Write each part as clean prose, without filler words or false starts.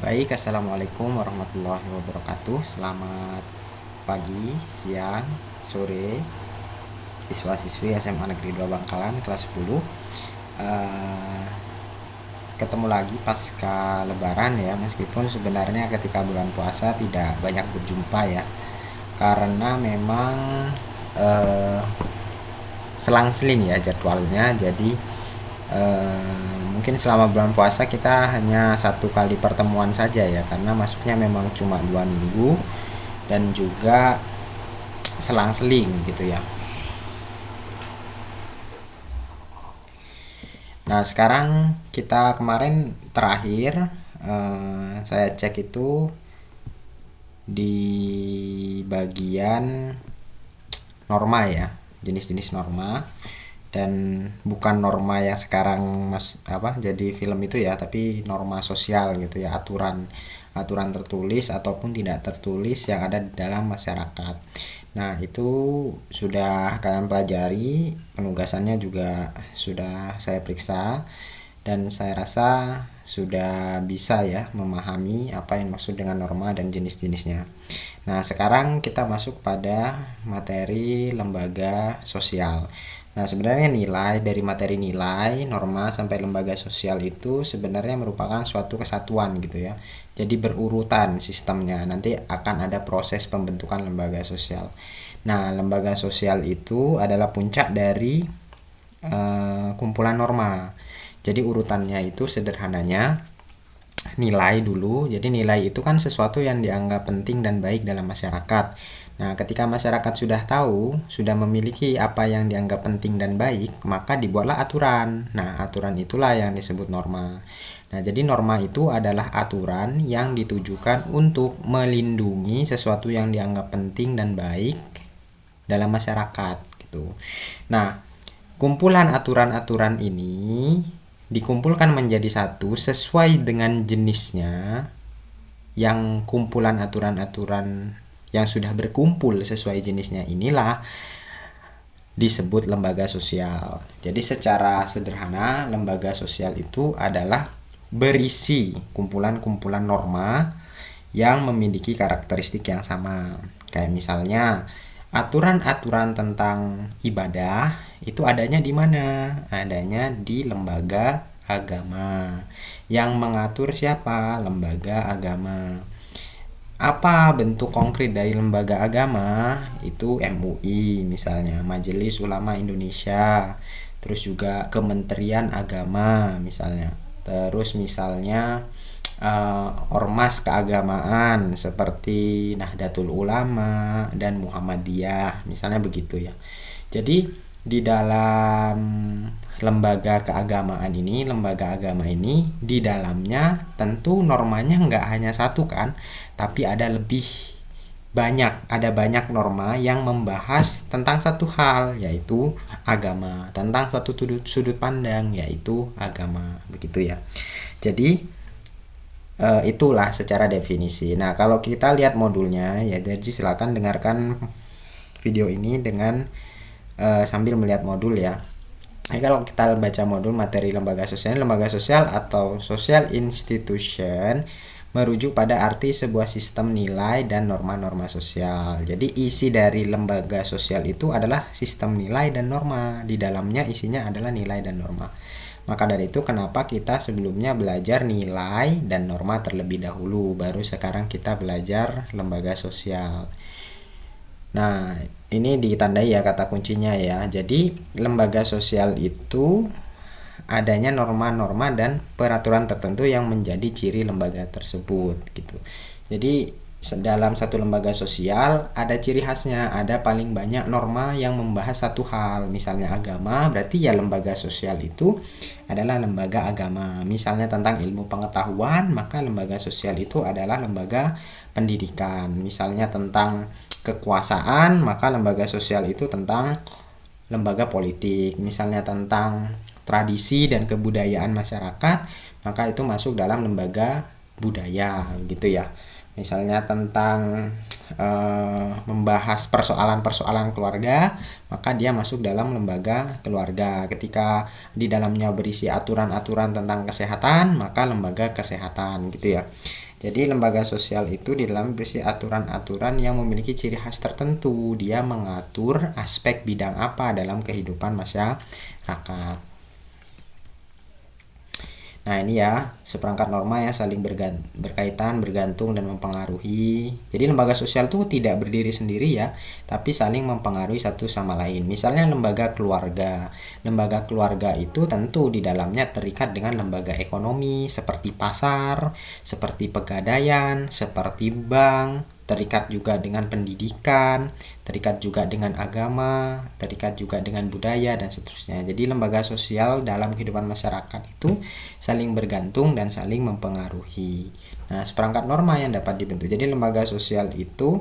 Baik, Assalamualaikum warahmatullahi wabarakatuh. Selamat pagi, siang, sore, siswa-siswi SMA Negeri 2 Bangkalan kelas 10. Eh, Ketemu lagi pasca Lebaran ya, meskipun sebenarnya ketika bulan puasa tidak banyak berjumpa ya, karena memang eh, selang-seling ya jadwalnya. Jadi mungkin selama bulan puasa kita hanya satu kali pertemuan saja ya, karena masuknya memang cuma 2 minggu dan juga selang-seling gitu ya. Nah, sekarang kita kemarin terakhir saya cek itu di bagian norma ya, jenis-jenis norma, dan bukan norma yang sekarang jadi film itu ya, tapi norma sosial gitu ya, aturan aturan tertulis ataupun tidak tertulis yang ada di dalam masyarakat. Nah, itu sudah kalian pelajari, penugasannya juga sudah saya periksa, dan saya rasa sudah bisa ya memahami apa yang maksud dengan norma dan jenis-jenisnya. Nah, sekarang kita masuk pada materi lembaga sosial. Nah, sebenarnya nilai dari materi nilai, norma sampai lembaga sosial itu sebenarnya merupakan suatu kesatuan gitu ya. Jadi berurutan sistemnya. Nanti akan ada proses pembentukan lembaga sosial. Nah, lembaga sosial itu adalah puncak dari kumpulan norma. Jadi urutannya itu sederhananya nilai dulu. Jadi nilai itu kan sesuatu yang dianggap penting dan baik dalam masyarakat. Nah, ketika masyarakat sudah tahu, sudah memiliki apa yang dianggap penting dan baik, maka dibuatlah aturan. Nah, aturan itulah yang disebut norma. Nah, jadi norma itu adalah aturan yang ditujukan untuk melindungi sesuatu yang dianggap penting dan baik dalam masyarakat gitu. Nah, kumpulan aturan-aturan ini dikumpulkan menjadi satu sesuai dengan jenisnya. Yang kumpulan aturan-aturan yang sudah berkumpul sesuai jenisnya inilah disebut lembaga sosial. Jadi secara sederhana, lembaga sosial itu adalah berisi kumpulan-kumpulan norma yang memiliki karakteristik yang sama. Kayak misalnya aturan-aturan tentang ibadah itu adanya di mana? Adanya di lembaga agama. Yang mengatur siapa? Lembaga agama. Apa bentuk konkret dari lembaga agama? Itu MUI misalnya, Majelis Ulama Indonesia. Terus juga Kementerian Agama misalnya. Terus misalnya ormas keagamaan seperti Nahdlatul Ulama dan Muhammadiyah misalnya begitu ya. Jadi di dalam lembaga agama ini di dalamnya tentu normanya nggak hanya satu kan, tapi ada banyak norma yang membahas tentang satu hal, yaitu agama, tentang satu sudut pandang, yaitu agama begitu ya. Jadi itulah secara definisi. Nah, kalau kita lihat modulnya ya, jadi silakan dengarkan video ini dengan sambil melihat modul ya. Nah, kalau kita baca modul materi lembaga sosial atau social institution merujuk pada arti sebuah sistem nilai dan norma-norma sosial. Jadi isi dari lembaga sosial itu adalah sistem nilai dan norma. Di dalamnya isinya adalah nilai dan norma. Maka dari itu kenapa kita sebelumnya belajar nilai dan norma terlebih dahulu, baru sekarang kita belajar lembaga sosial. Nah, ini ditandai ya kata kuncinya ya. Jadi lembaga sosial itu adanya norma-norma dan peraturan tertentu yang menjadi ciri lembaga tersebut gitu. Jadi dalam satu lembaga sosial ada ciri khasnya, ada paling banyak norma yang membahas satu hal. Misalnya agama, berarti ya lembaga sosial itu adalah lembaga agama. Misalnya tentang ilmu pengetahuan, maka lembaga sosial itu adalah lembaga pendidikan. Misalnya tentang kekuasaan, maka lembaga sosial itu tentang lembaga politik. Misalnya tentang tradisi dan kebudayaan masyarakat, maka itu masuk dalam lembaga budaya gitu ya. Misalnya tentang membahas persoalan-persoalan keluarga, maka dia masuk dalam lembaga keluarga. Ketika di dalamnya berisi aturan-aturan tentang kesehatan, maka lembaga kesehatan gitu ya. Jadi lembaga sosial itu di dalam berisi aturan-aturan yang memiliki ciri khas tertentu. Dia mengatur aspek bidang apa dalam kehidupan masyarakat. Nah ini ya seperangkat norma yang saling berkaitan, bergantung, dan mempengaruhi. Jadi lembaga sosial itu tidak berdiri sendiri ya, tapi saling mempengaruhi satu sama lain. Misalnya lembaga keluarga. Lembaga keluarga itu tentu di dalamnya terikat dengan lembaga ekonomi seperti pasar, seperti pegadaian, seperti bank, terikat juga dengan pendidikan, terikat juga dengan agama, terikat juga dengan budaya, dan seterusnya. Jadi lembaga sosial dalam kehidupan masyarakat itu saling bergantung dan saling mempengaruhi. Nah, seperangkat norma yang dapat dibentuk. Jadi lembaga sosial itu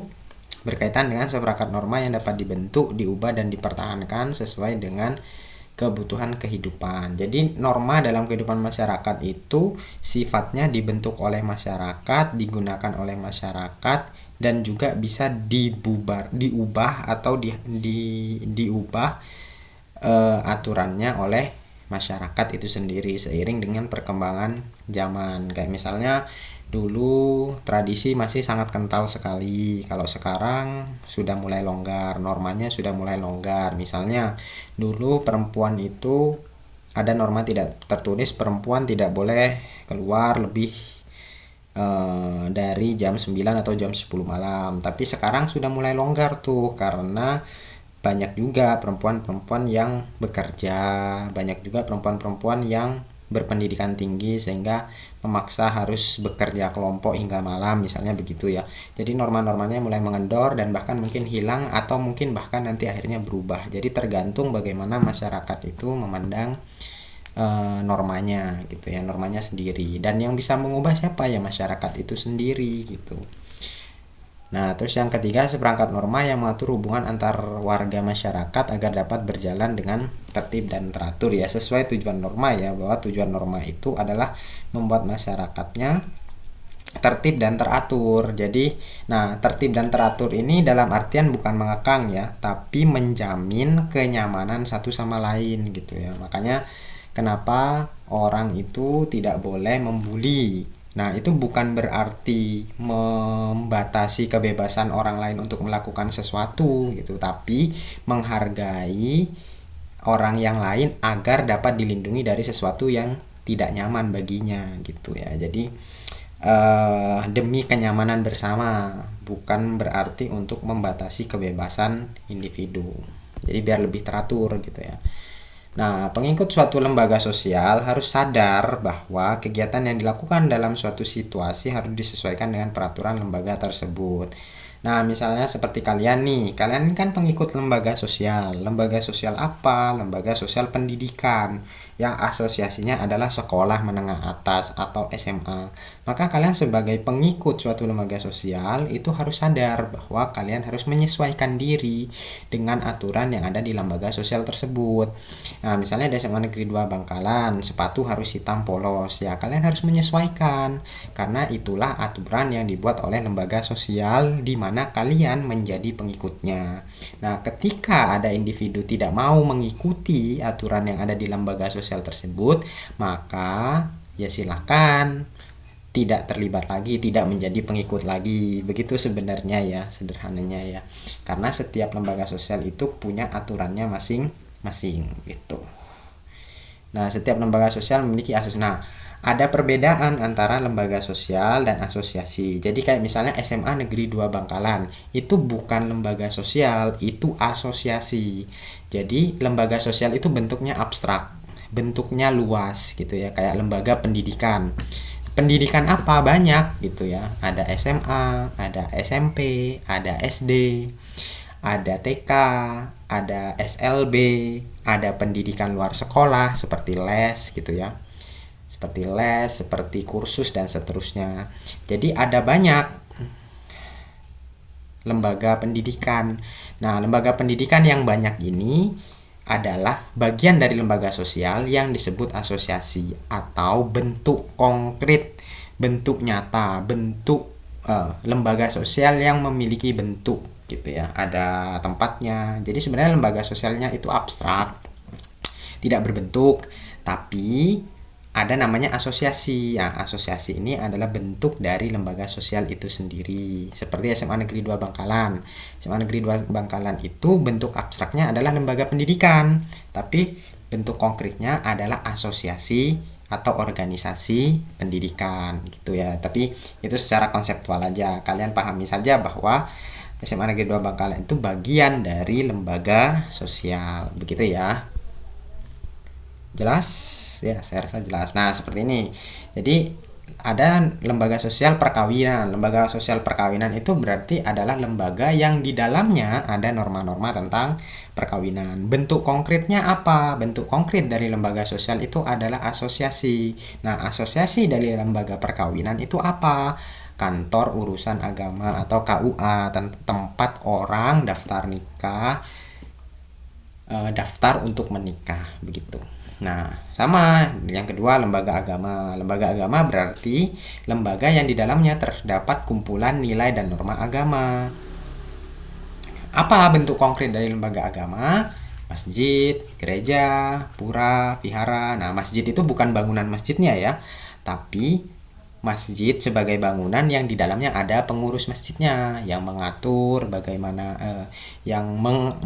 berkaitan dengan seperangkat norma yang dapat dibentuk, diubah, dan dipertahankan sesuai dengan kebutuhan kehidupan. Jadi norma dalam kehidupan masyarakat itu sifatnya dibentuk oleh masyarakat, digunakan oleh masyarakat, dan juga bisa diubah atau diubah aturannya oleh masyarakat itu sendiri seiring dengan perkembangan zaman. Kayak misalnya dulu tradisi masih sangat kental sekali, kalau sekarang sudah mulai longgar, normanya sudah mulai longgar. Misalnya dulu perempuan itu ada norma tidak tertulis, perempuan tidak boleh keluar lebih dari jam 9 atau jam 10 malam. Tapi sekarang sudah mulai longgar tuh, karena banyak juga perempuan-perempuan yang bekerja, banyak juga perempuan-perempuan yang berpendidikan tinggi sehingga memaksa harus bekerja kelompok hingga malam, misalnya begitu ya. Jadi norma-normanya mulai mengendor dan bahkan mungkin hilang atau mungkin bahkan nanti akhirnya berubah. Jadi tergantung bagaimana masyarakat itu memandang normanya gitu ya, normanya sendiri. Dan yang bisa mengubah siapa ya, masyarakat itu sendiri gitu. Nah, terus yang ketiga, seperangkat norma yang mengatur hubungan antar warga masyarakat agar dapat berjalan dengan tertib dan teratur ya, sesuai tujuan norma ya, bahwa tujuan norma itu adalah membuat masyarakatnya tertib dan teratur. Jadi, nah, tertib dan teratur ini dalam artian bukan mengekang ya, tapi menjamin kenyamanan satu sama lain gitu ya. Makanya kenapa orang itu tidak boleh membuli. Nah, itu bukan berarti membatasi kebebasan orang lain untuk melakukan sesuatu gitu, tapi menghargai orang yang lain agar dapat dilindungi dari sesuatu yang tidak nyaman baginya gitu ya. Jadi demi kenyamanan bersama, bukan berarti untuk membatasi kebebasan individu. Jadi biar lebih teratur gitu ya. Nah, pengikut suatu lembaga sosial harus sadar bahwa kegiatan yang dilakukan dalam suatu situasi harus disesuaikan dengan peraturan lembaga tersebut. Nah, misalnya seperti kalian nih, kalian kan pengikut lembaga sosial. Lembaga sosial apa? Lembaga sosial pendidikan, yang asosiasinya adalah sekolah menengah atas atau SMA. Maka kalian sebagai pengikut suatu lembaga sosial itu harus sadar bahwa kalian harus menyesuaikan diri dengan aturan yang ada di lembaga sosial tersebut. Nah, misalnya di SMA Negeri 2 Bangkalan, sepatu harus hitam polos. Ya, kalian harus menyesuaikan karena itulah aturan yang dibuat oleh lembaga sosial di mana kalian menjadi pengikutnya. Nah, ketika ada individu tidak mau mengikuti aturan yang ada di lembaga sosial tersebut, maka ya silakan tidak terlibat lagi, tidak menjadi pengikut lagi. Begitu sebenarnya ya, sederhananya ya. Karena setiap lembaga sosial itu punya aturannya masing-masing gitu. Nah, setiap lembaga sosial memiliki asosiasi. Nah, ada perbedaan antara lembaga sosial dan asosiasi. Jadi kayak misalnya SMA Negeri 2 Bangkalan, itu bukan lembaga sosial, itu asosiasi. Jadi lembaga sosial itu bentuknya abstrak, bentuknya luas gitu ya, kayak lembaga pendidikan. Pendidikan apa? Banyak gitu ya. Ada SMA, ada SMP, ada SD, ada TK, ada SLB, ada pendidikan luar sekolah seperti les gitu ya. Seperti les, seperti kursus dan seterusnya. Jadi ada banyak lembaga pendidikan. Nah, lembaga pendidikan yang banyak ini adalah bagian dari lembaga sosial yang disebut asosiasi atau bentuk konkret, bentuk nyata, bentuk lembaga sosial yang memiliki bentuk gitu ya, ada tempatnya. Jadi sebenarnya lembaga sosialnya itu abstrak, tidak berbentuk, tapi ada namanya asosiasi. Ya, asosiasi ini adalah bentuk dari lembaga sosial itu sendiri. Seperti SMA Negeri 2 Bangkalan. SMA Negeri 2 Bangkalan itu bentuk abstraknya adalah lembaga pendidikan, tapi bentuk konkretnya adalah asosiasi atau organisasi pendidikan gitu ya. Tapi itu secara konseptual aja. Kalian pahami saja bahwa SMA Negeri 2 Bangkalan itu bagian dari lembaga sosial. Begitu ya. Jelas? Ya, saya rasa jelas. Nah, seperti ini. Jadi ada lembaga sosial perkawinan. Lembaga sosial perkawinan itu berarti adalah lembaga yang di dalamnya ada norma-norma tentang perkawinan. Bentuk konkretnya apa? Bentuk konkret dari lembaga sosial itu adalah asosiasi. Nah, asosiasi dari lembaga perkawinan itu apa? Kantor urusan agama atau KUA, tempat orang daftar nikah, daftar untuk menikah, begitu. Nah, sama yang kedua, lembaga agama. Lembaga agama berarti lembaga yang di dalamnya terdapat kumpulan nilai dan norma agama. Apa bentuk konkret dari lembaga agama? Masjid, gereja, pura, vihara. Nah, masjid itu bukan bangunan masjidnya ya, tapi masjid sebagai bangunan yang di dalamnya ada pengurus masjidnya yang mengatur bagaimana yang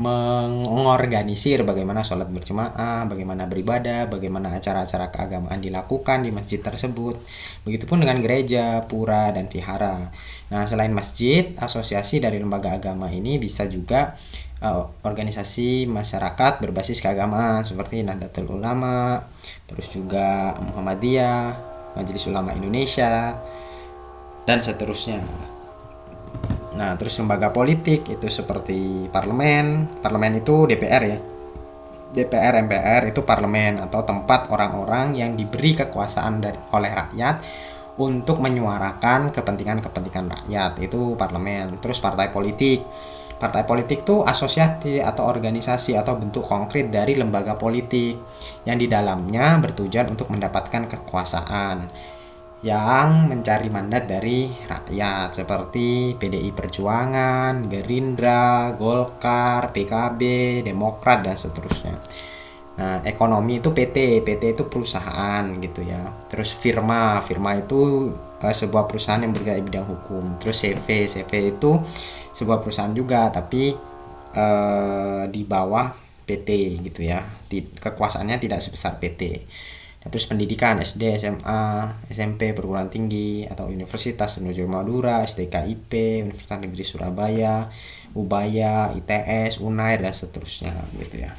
mengorganisir bagaimana sholat berjamaah, bagaimana beribadah, bagaimana acara-acara keagamaan dilakukan di masjid tersebut. Begitupun dengan gereja, pura, dan vihara. Nah, selain masjid, asosiasi dari lembaga agama ini bisa juga organisasi masyarakat berbasis keagamaan seperti Nahdlatul Ulama, terus juga Muhammadiyah, Majelis Ulama Indonesia, dan seterusnya. Nah, terus lembaga politik itu seperti parlemen. Parlemen itu DPR ya. DPR, MPR itu parlemen atau tempat orang-orang yang diberi kekuasaan oleh rakyat untuk menyuarakan kepentingan-kepentingan rakyat. Itu parlemen. Terus partai politik. Partai politik itu asosiasi atau organisasi atau bentuk konkret dari lembaga politik yang di dalamnya bertujuan untuk mendapatkan kekuasaan yang mencari mandat dari rakyat seperti PDI Perjuangan, Gerindra, Golkar, PKB, Demokrat, dan seterusnya. Nah, ekonomi itu PT. PT itu perusahaan gitu ya. Terus firma itu sebuah perusahaan yang bergerak di bidang hukum. Terus CV itu sebuah perusahaan juga tapi di bawah PT gitu ya. Kekuasaannya tidak sebesar PT. Nah, terus pendidikan SD, SMA, SMP, perguruan tinggi atau Universitas Indonesia Madura, STKIP, Universitas Negeri Surabaya, Ubaya, ITS, Unair, dan seterusnya gitu ya.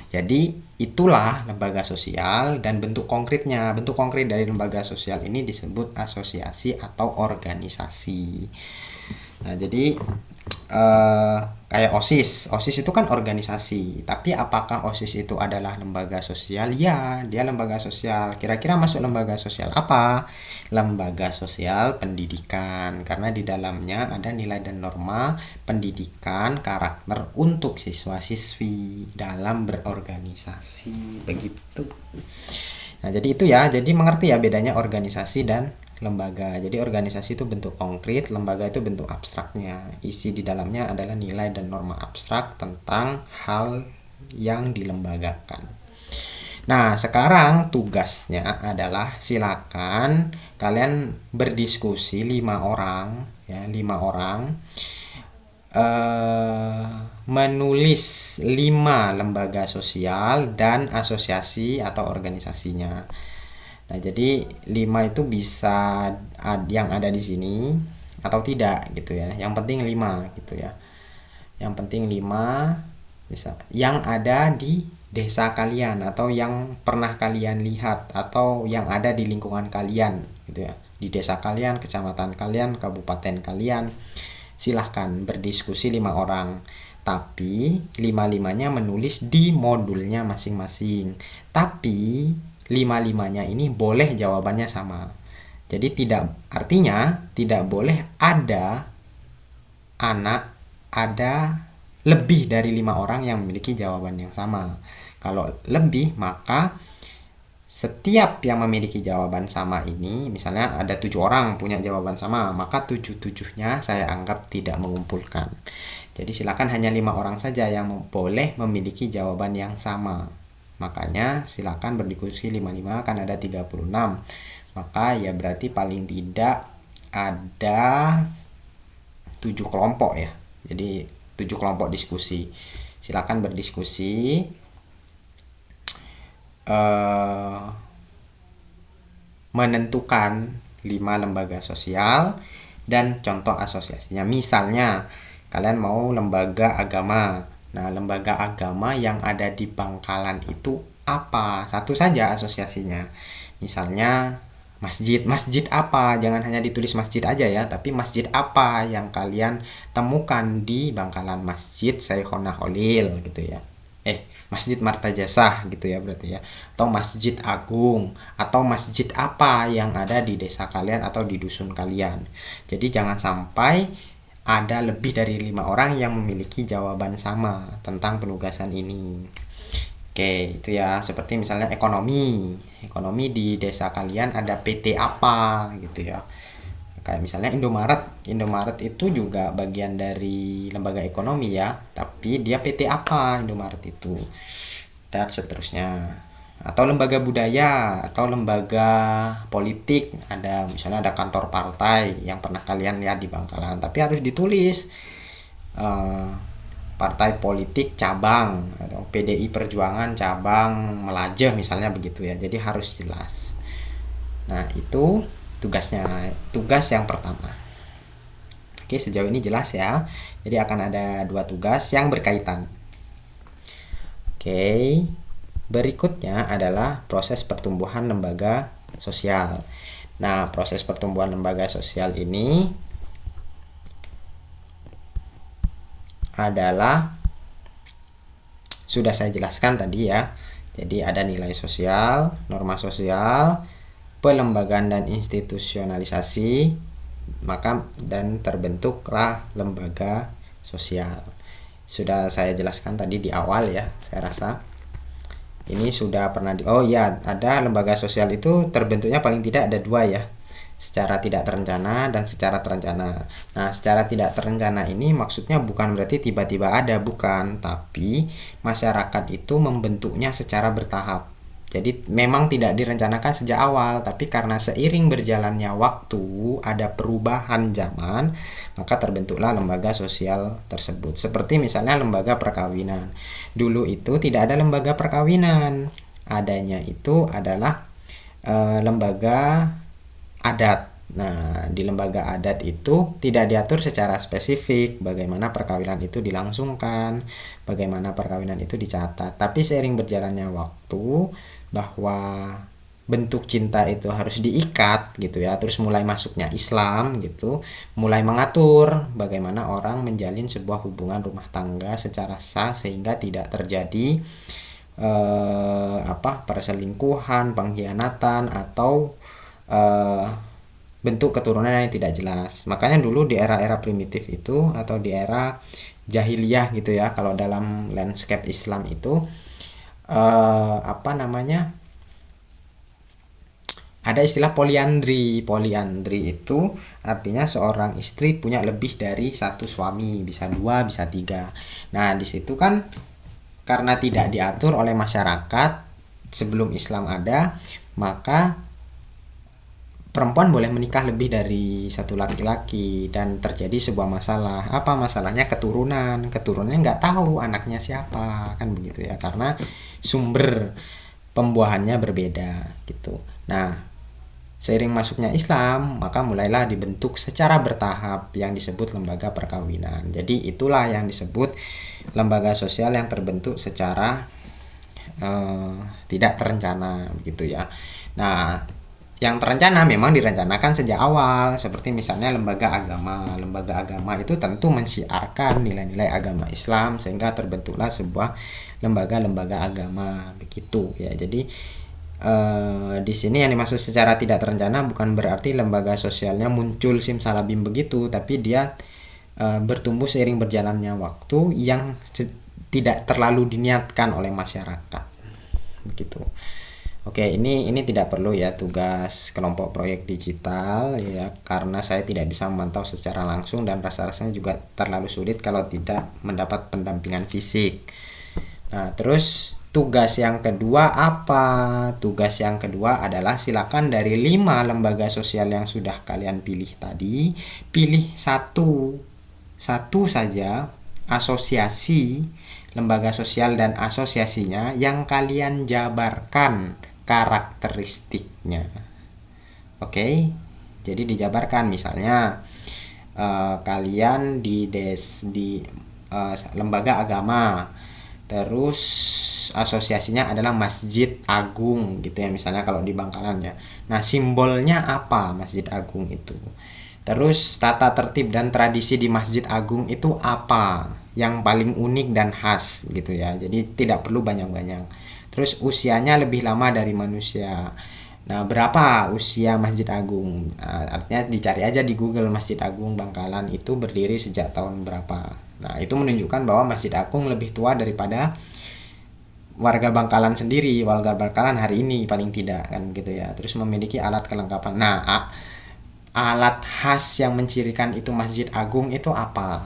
Jadi itulah lembaga sosial dan bentuk konkretnya. Bentuk konkret dari lembaga sosial ini disebut asosiasi atau organisasi. Nah, jadi kayak OSIS itu kan organisasi, tapi apakah OSIS itu adalah lembaga sosial? Ya, dia lembaga sosial. Kira-kira masuk lembaga sosial apa? Lembaga sosial pendidikan, karena di dalamnya ada nilai dan norma pendidikan karakter untuk siswa-siswi dalam berorganisasi, begitu. Nah, jadi itu ya, jadi mengerti ya bedanya organisasi dan lembaga. Jadi organisasi itu bentuk konkret, lembaga itu bentuk abstraknya. Isi di dalamnya adalah nilai dan norma abstrak tentang hal yang dilembagakan. Nah, sekarang tugasnya adalah silakan kalian berdiskusi 5 orang ya, 5 orang menulis 5 lembaga sosial dan asosiasi atau organisasinya. Nah, jadi 5 itu bisa yang ada di sini atau tidak gitu ya. Yang penting 5 gitu ya. Yang penting 5 bisa yang ada di desa kalian atau yang pernah kalian lihat atau yang ada di lingkungan kalian gitu ya. Di desa kalian, kecamatan kalian, kabupaten kalian. Silahkan berdiskusi 5 orang. Tapi 5-5-nya menulis di modulnya masing-masing. Tapi 5-5-nya ini boleh jawabannya sama. Jadi artinya tidak boleh ada lebih dari 5 orang yang memiliki jawaban yang sama. Kalau lebih, maka setiap yang memiliki jawaban sama ini, misalnya ada 7 orang punya jawaban sama, maka 7-7-nya saya anggap tidak mengumpulkan. Jadi silakan hanya 5 orang saja yang boleh memiliki jawaban yang sama. Makanya silakan berdiskusi 55 kan ada 36. Maka ya berarti paling tidak ada 7 kelompok ya. Jadi 7 kelompok diskusi. Silakan berdiskusi. Menentukan 5 lembaga sosial dan contoh asosiasinya. Misalnya kalian mau lembaga agama. Nah, lembaga agama yang ada di Bangkalan itu apa? Satu saja asosiasinya. Misalnya masjid. Masjid apa? Jangan hanya ditulis masjid aja ya, tapi masjid apa yang kalian temukan di Bangkalan? Masjid Syekhona Khalil gitu ya. Masjid Martajasah gitu ya berarti ya, atau Masjid Agung, atau masjid apa yang ada di desa kalian atau di dusun kalian. Jadi jangan sampai ada lebih dari 5 orang yang memiliki jawaban sama tentang penugasan ini. Oke, itu ya. Seperti misalnya ekonomi di desa kalian ada PT apa gitu ya. Kayak misalnya Indomaret itu juga bagian dari lembaga ekonomi ya, tapi dia PT apa Indomaret itu, dan seterusnya. Atau lembaga budaya atau lembaga politik, ada misalnya ada kantor partai yang pernah kalian lihat di Bangkalan, tapi harus ditulis partai politik cabang atau PDI Perjuangan cabang Melajah misalnya begitu ya, jadi harus jelas. Nah, itu tugas yang pertama. Oke, sejauh ini jelas ya. Jadi akan ada 2 tugas yang berkaitan. Oke, berikutnya adalah proses pertumbuhan lembaga sosial. Nah, proses pertumbuhan lembaga sosial ini adalah sudah saya jelaskan tadi ya. Jadi ada nilai sosial, norma sosial, pelembagaan dan institusionalisasi, maka dan terbentuklah lembaga sosial. Sudah saya jelaskan tadi di awal ya, saya rasa ini sudah pernah ada lembaga sosial itu terbentuknya paling tidak ada 2 ya, secara tidak terencana dan secara terencana. Nah, secara tidak terencana ini maksudnya bukan berarti tiba-tiba ada, bukan, tapi masyarakat itu membentuknya secara bertahap. Jadi memang tidak direncanakan sejak awal, tapi karena seiring berjalannya waktu, ada perubahan zaman, maka terbentuklah lembaga sosial tersebut. Seperti misalnya lembaga perkawinan. Dulu itu tidak ada lembaga perkawinan. Adanya itu adalah lembaga adat. Nah, di lembaga adat itu tidak diatur secara spesifik bagaimana perkawinan itu dilangsungkan, bagaimana perkawinan itu dicatat. Tapi seiring berjalannya waktu, bahwa bentuk cinta itu harus diikat gitu ya, terus mulai masuknya Islam gitu, mulai mengatur bagaimana orang menjalin sebuah hubungan rumah tangga secara sah sehingga tidak terjadi perselingkuhan, pengkhianatan atau bentuk keturunan yang tidak jelas. Makanya dulu di era-era primitif itu atau di era jahiliyah gitu ya, kalau dalam landscape Islam itu ada istilah poliandri. Poliandri itu artinya seorang istri punya lebih dari 1 suami, bisa 2, bisa 3. Nah, di situ kan karena tidak diatur oleh masyarakat sebelum Islam ada, maka perempuan boleh menikah lebih dari 1 laki-laki dan terjadi sebuah masalah. Apa masalahnya? Keturunannya nggak tahu anaknya siapa, kan begitu ya, karena sumber pembuahannya berbeda gitu. Nah, seiring masuknya Islam, maka mulailah dibentuk secara bertahap yang disebut lembaga perkawinan. Jadi itulah yang disebut lembaga sosial yang terbentuk secara tidak terencana begitu ya. Nah, yang terencana memang direncanakan sejak awal, seperti misalnya lembaga agama. Lembaga agama itu tentu mensiarkan nilai-nilai agama Islam sehingga terbentuklah sebuah lembaga-lembaga agama begitu ya. Jadi di sini yang dimaksud secara tidak terencana bukan berarti lembaga sosialnya muncul simsalabim begitu, tapi dia bertumbuh seiring berjalannya waktu yang tidak terlalu diniatkan oleh masyarakat begitu. Oke, ini tidak perlu ya tugas kelompok proyek digital ya, karena saya tidak bisa memantau secara langsung dan rasa-rasanya juga terlalu sulit kalau tidak mendapat pendampingan fisik. Nah, terus Tugas yang kedua apa? Tugas yang kedua adalah silakan dari 5 lembaga sosial yang sudah kalian pilih tadi, pilih satu saja asosiasi, lembaga sosial dan asosiasinya yang kalian jabarkan karakteristiknya. Oke, jadi dijabarkan misalnya kalian di lembaga agama, terus asosiasinya adalah Masjid Agung gitu ya, misalnya kalau di Bangkalan ya. Nah, simbolnya apa Masjid Agung itu? Terus tata tertib dan tradisi di Masjid Agung itu apa yang paling unik dan khas gitu ya. Jadi tidak perlu banyak-banyak. Terus usianya lebih lama dari manusia. Nah, berapa usia Masjid Agung? Nah, artinya dicari aja di Google Masjid Agung Bangkalan itu berdiri sejak tahun berapa. Nah, itu menunjukkan bahwa Masjid Agung lebih tua daripada warga Bangkalan sendiri, warga Bangkalan hari ini paling tidak kan gitu ya. Terus memiliki alat kelengkapan. Nah, alat khas yang mencirikan itu Masjid Agung itu apa?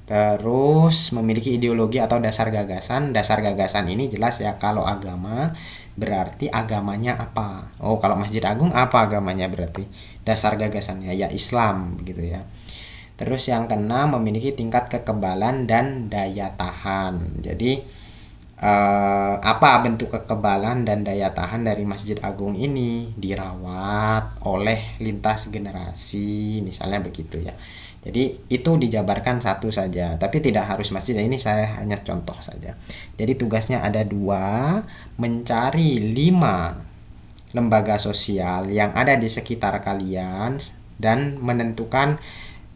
Terus memiliki ideologi atau dasar gagasan. Dasar gagasan ini jelas ya, kalau agama berarti agamanya apa. Oh, kalau Masjid Agung apa agamanya berarti? Dasar gagasannya ya Islam gitu ya. Terus yang keenam, memiliki tingkat kekebalan dan daya tahan. Jadi apa bentuk kekebalan dan daya tahan dari Masjid Agung ini? Dirawat oleh lintas generasi, misalnya begitu ya. Jadi itu dijabarkan satu saja, tapi tidak harus masjid. Ini saya hanya contoh saja. Jadi tugasnya ada 2, mencari 5 lembaga sosial yang ada di sekitar kalian dan menentukan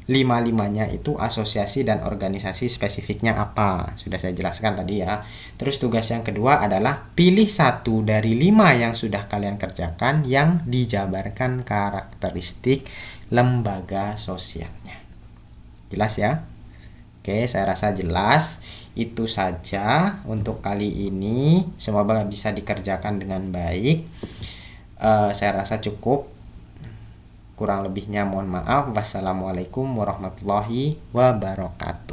5-5-nya itu asosiasi dan organisasi spesifiknya apa. Sudah saya jelaskan tadi ya. Terus tugas yang kedua adalah pilih 1 dari 5 yang sudah kalian kerjakan yang dijabarkan karakteristik lembaga sosialnya. Jelas ya? Oke, saya rasa jelas. Itu saja untuk kali ini. Semoga bisa dikerjakan dengan baik. Saya rasa cukup. Kurang lebihnya mohon maaf. Wassalamualaikum warahmatullahi wabarakatuh.